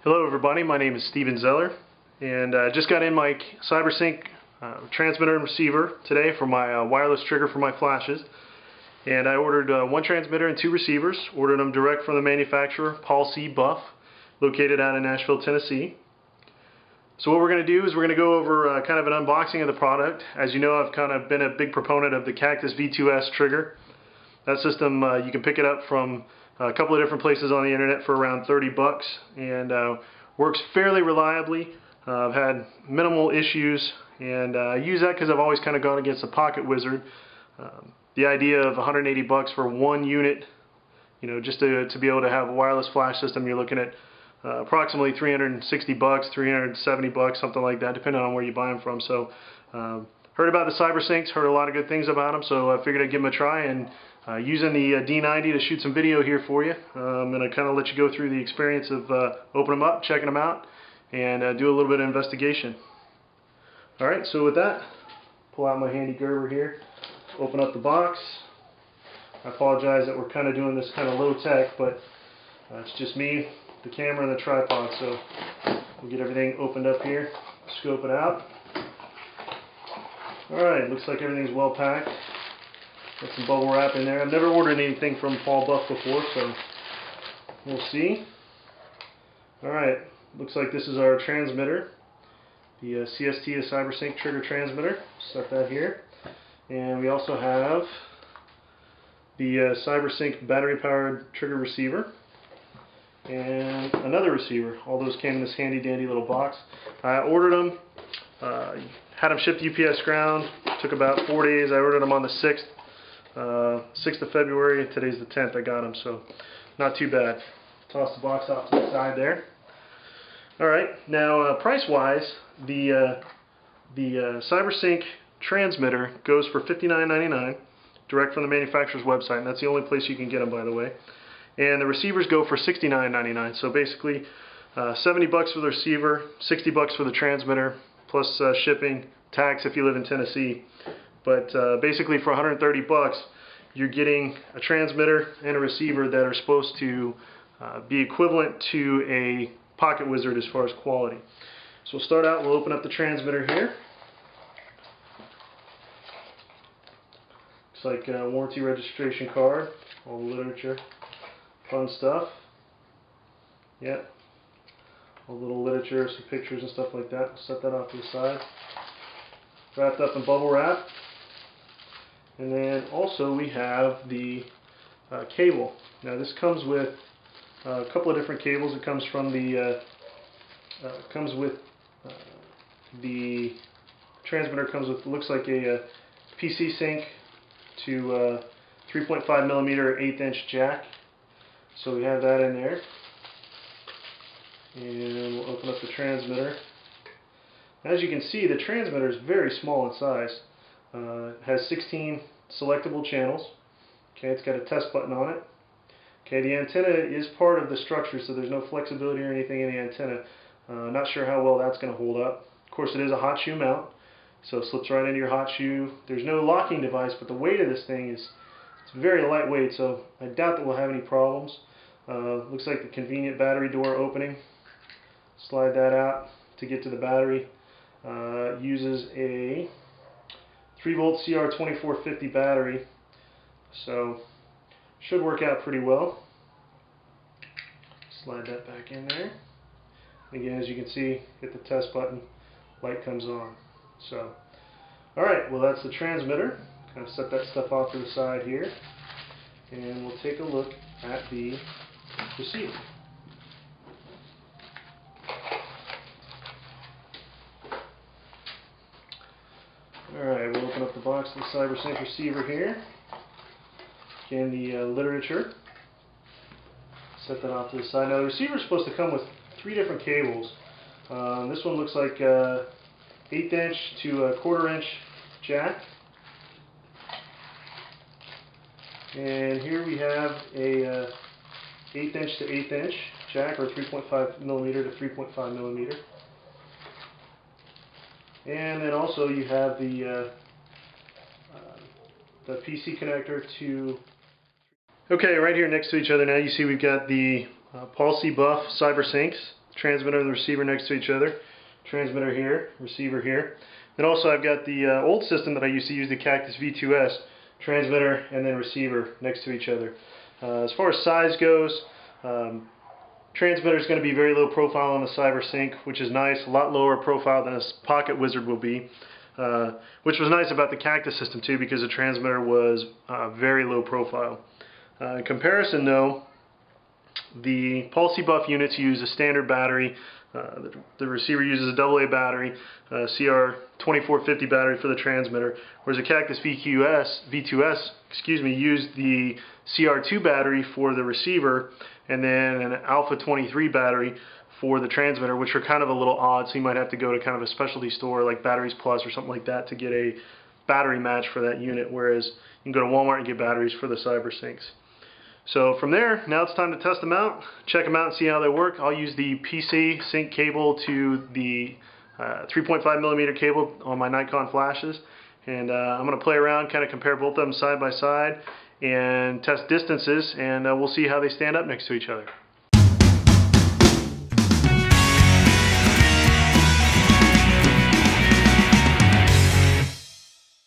Hello everybody, my name is Steven Zeller, and I just got in my CyberSync transmitter and receiver today for my wireless trigger for my flashes. And I ordered one transmitter and two receivers, ordered them direct from the manufacturer, Paul C. Buff, located out in Nashville, Tennessee. So what we're going to do is we're going to go over kind of an unboxing of the product. As you know, I've kind of been a big proponent of the Cactus V2S trigger. That system, you can pick it up from a couple of different places on the internet for around 30 bucks, and works fairly reliably. I've had minimal issues, and I use that because I've always kind of gone against the Pocket Wizard. The idea of 180 bucks for one unit, you know, just to be able to have a wireless flash system, you're looking at approximately 360 bucks, 370 bucks, something like that, depending on where you buy them from. So heard about the CyberSyncs, heard a lot of good things about them, so I figured I'd give them a try, and using the D90 to shoot some video here for you. I'm going to kind of let you go through the experience of opening them up, checking them out, and do a little bit of investigation. Alright, so with that, pull out my handy Gerber here, open up the box. I apologize that we're kind of doing this kind of low tech, but it's just me, the camera, and the tripod, so we'll get everything opened up here, scope it out. Alright, looks like everything's well packed. Got some bubble wrap in there. I've never ordered anything from Paul Buff before, so we'll see. Alright, looks like this is our transmitter. The CST, a CyberSync trigger transmitter. Set that here. And we also have the CyberSync battery-powered trigger receiver. And another receiver. All those came in this handy dandy little box. I ordered them. Had them shipped UPS ground. Took about 4 days. I ordered them on the 6th. 6th of February, today's the 10th, I got them, so not too bad. Toss the box off to the side there. Alright, now price-wise, the CyberSync transmitter goes for $59.99 direct from the manufacturer's website, and that's the only place you can get them, by the way. And the receivers go for $69.99, so basically 70 bucks for the receiver, 60 bucks for the transmitter, plus shipping, tax if you live in Tennessee. But basically for 130 bucks, you're getting a transmitter and a receiver that are supposed to be equivalent to a Pocket Wizard as far as quality. So we'll start out, we'll open up the transmitter here. Looks like a warranty registration card, all the literature, fun stuff. Yep, all the little literature, some pictures and stuff like that. We'll set that off to the side. Wrapped up in bubble wrap. And then also we have the cable. Now this comes with a couple of different cables. It comes from the the transmitter comes with, looks like a PC sync to 3.5 millimeter 1/8 inch jack. So we have that in there. And we'll open up the transmitter. As you can see, the transmitter is very small in size. It has 16 selectable channels. Okay, it's got a test button on it. Okay, the antenna is part of the structure, so there's no flexibility or anything in the antenna. Not sure how well that's going to hold up. Of course, it is a hot shoe mount, so it slips right into your hot shoe. There's no locking device, but the weight of this thing is very lightweight, so I doubt that we'll have any problems. Looks like the convenient battery door opening. Slide that out to get to the battery. Uses a 3-volt CR2450 battery, so should work out pretty well. Slide that back in there. Again, as you can see, hit the test button, light comes on. So, alright, well that's the transmitter. Kind of set that stuff off to the side here, and we'll take a look at the receiver. Alright, we'll open up the box of the CyberSync receiver here. Again, the literature. Set that off to the side. Now the receiver is supposed to come with 3 different cables. This one looks like 1/8 inch to 1/4 inch jack. And here we have a 1/8 inch to 1/8 inch jack, or 3.5 millimeter to 3.5 millimeter. And then also you have the PC connector to... Okay, right here next to each other now you see we've got the Paul C. Buff CyberSyncs transmitter and the receiver next to each other. Transmitter here, receiver here. Then also I've got the old system that I used to use, the Cactus V2S, transmitter and then receiver next to each other. As far as size goes, transmitter is going to be very low profile on the CyberSync, which is nice, a lot lower profile than a Pocket Wizard will be. Which was nice about the Cactus system too, because the transmitter was very low profile. In comparison though, the PulseBuff units use a standard battery. The receiver uses a AA battery, CR2450 battery for the transmitter, whereas the Cactus V2S used the CR2 battery for the receiver, and then an Alpha 23 battery for the transmitter, which are kind of a little odd, so you might have to go to kind of a specialty store like Batteries Plus or something like that to get a battery match for that unit, whereas you can go to Walmart and get batteries for the CyberSyncs. So from there, now it's time to test them out, check them out and see how they work. I'll use the PC sync cable to the 3.5mm cable on my Nikon flashes, and I'm going to play around, kind of compare both of them side by side and test distances, and we'll see how they stand up next to each other.